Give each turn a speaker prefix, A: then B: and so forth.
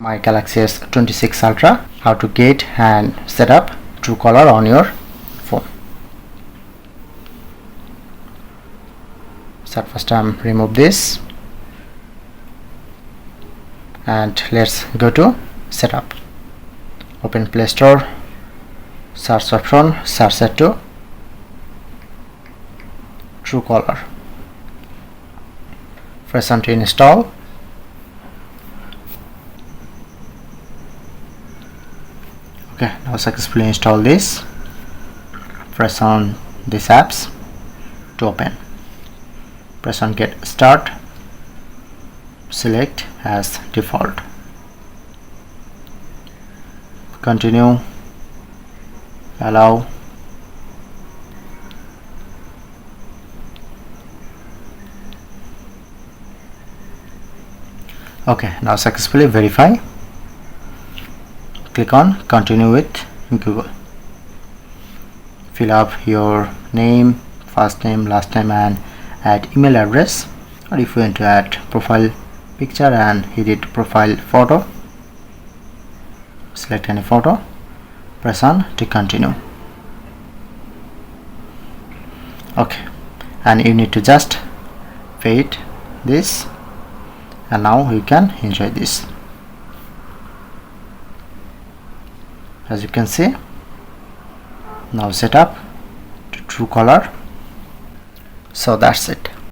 A: My Galaxy S26 Ultra, how to get and set up Truecaller on your phone. So first time remove this and let's go to setup. Open Play Store, search option, search it to Truecaller. Press on to install. Okay, now successfully install this. Press on these apps to open. Press on get start. Select as default. Continue. Allow. Okay, now successfully verify. Click on continue with Google. Fill up your name, first name, last name and add email address, or if you want to add profile picture and edit profile photo, select any photo, press on to continue. Okay, and you need to just fade this, and now you can enjoy this. As you can see, now set up to Truecaller. So that's it.